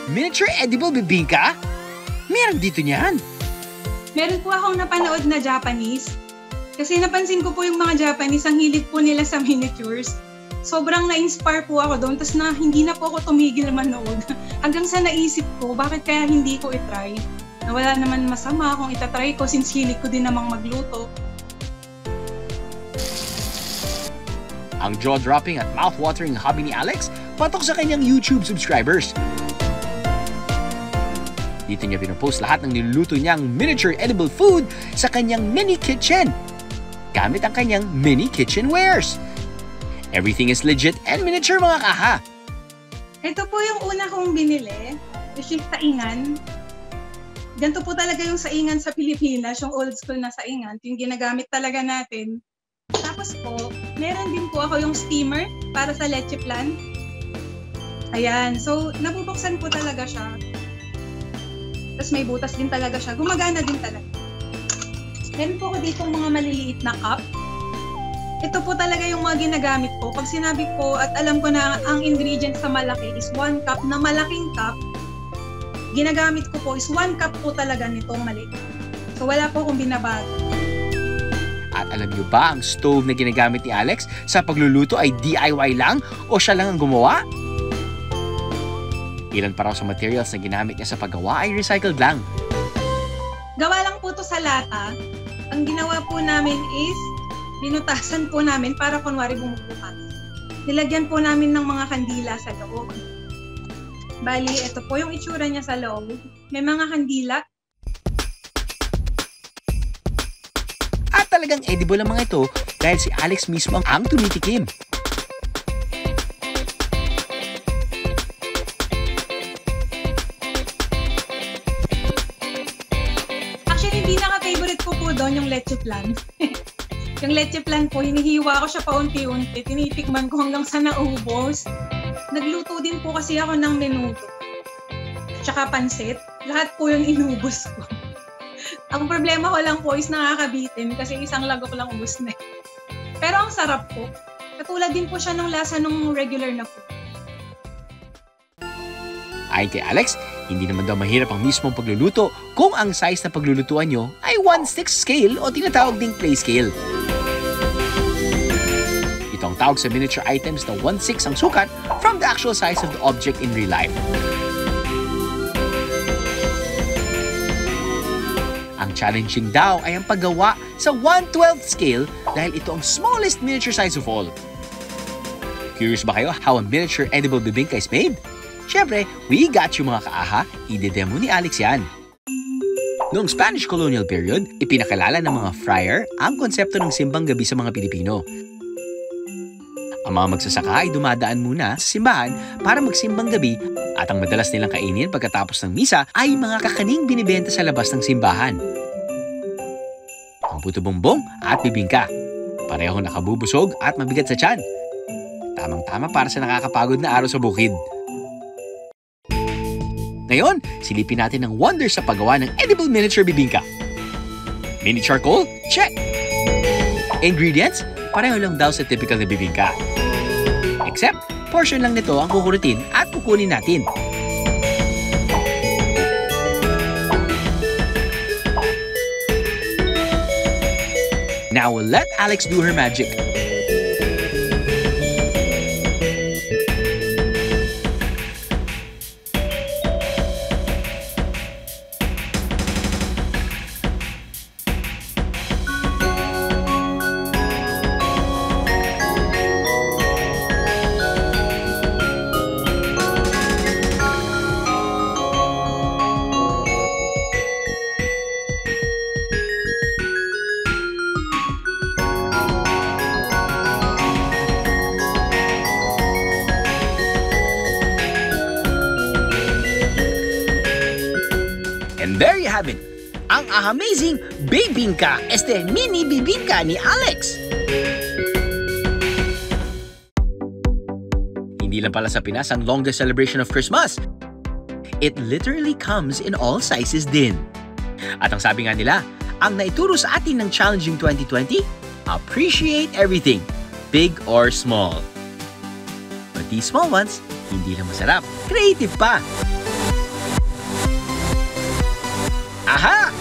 Miniature edible bibingka? Meron dito niyan. Meron po akong napanood na Japanese. Kasi napansin ko po yung mga Japanese, ang hilig po nila sa miniatures. Sobrang na-inspire po ako doon, tapos hindi na po ako tumigil manood. Hanggang sa naisip ko, bakit kaya hindi ko itry? Na wala naman masama kung itatry ko since hilig ko din namang magluto. Ang jaw-dropping at mouth-watering hobby ni Alex patok sa kanyang YouTube subscribers. Dito niya pinopost lahat ng niluluto niyang miniature edible food sa kanyang mini kitchen gamit ang kanyang mini kitchenwares. Everything is legit and miniature mga kaha. Ito po yung una kong binili, which is saingan. Ganito po talaga yung saingan sa Pilipinas, yung old school na saingan, yung ginagamit talaga natin. Tapos po, meron din po ako yung steamer para sa leche plan. Ayan, so nabubuksan po talaga siya. Tapos may butas din talaga siya, gumagana din talaga. Meron po ako dito mga maliliit na cup. Ito po talaga yung mga ginagamit ko. Pag sinabi ko at alam ko na ang ingredient sa malaki is 1 cup na malaking cup, ginagamit ko po is 1 cup po talaga nitong maliit. So wala po akong binabago. At alam niyo ba ang stove na ginagamit ni Alex sa pagluluto ay DIY lang o siya lang ang gumawa? Ilan pa raw sa materials na ginamit niya sa paggawa ay recycled lang. Gawa lang po to sa lata. Ang ginawa po namin is binutasan po namin para kunwari bumubukas. Nilagyan po namin ng mga kandila sa loob. Bali, ito po yung itsura niya sa loob. May mga kandila. At talagang edible ang mga ito dahil si Alex mismo ang tumitikim. Actually, pinaka-favorite ko po doon yung leche plan. Yung leche plan po, hinihiwa ko siya paunti-unti. Tinitikman ko hanggang sa naubos. Nagluto din po kasi ako ng menudo. Tsaka pansit. Lahat po yung inubos ko. Ang problema ko lang po is nakakabitin kasi isang lagok lang ubos na. Pero ang sarap po. Katulad din po siya ng lasa ng regular na food. Ayon kay Alex, hindi naman daw mahirap ang mismong pagluluto kung ang size na paglulutuan nyo ay 1/6 scale o tinatawag ding play scale. Ito ang tawag sa miniature items na 1/6 ang sukat from the actual size of the object in real life. Ang challenging daw ay ang paggawa sa 1/12 scale dahil ito ang smallest miniature size of all. Curious ba kayo how a miniature edible bibingka is made? Siyempre, we got you mga kaaha, ide-demo ni Alex yan. Noong Spanish colonial period, ipinakalala ng mga friar ang konsepto ng simbang gabi sa mga Pilipino. Ang mga magsasaka ay dumadaan muna sa simbahan para magsimbang gabi at ang madalas nilang kainin pagkatapos ng misa ay mga kakaning binibenta sa labas ng simbahan. Ang puto bongbong at bibingka. Parehong nakabubusog at mabigat sa tiyan. Tamang-tama para sa nakakapagod na araw sa bukid. Ngayon, silipin natin ang wonders sa paggawa ng edible miniature bibingka. Mini charcoal? Check! Ingredients? Pareho lang daw sa typical na bibingka. Except, portion lang nito ang kukurutin at kukunin natin. Now we'll let Alex do her magic. And there you have it, ang amazing bibingka, mini bibingka ni Alex. Hindi lang pala sa Pinas ang longest celebration of Christmas. It literally comes in all sizes din. At ang sabi nga nila, ang naituro sa atin ng Challenging 2020, appreciate everything, big or small. But these small ones, hindi lang masarap, creative pa. Aha!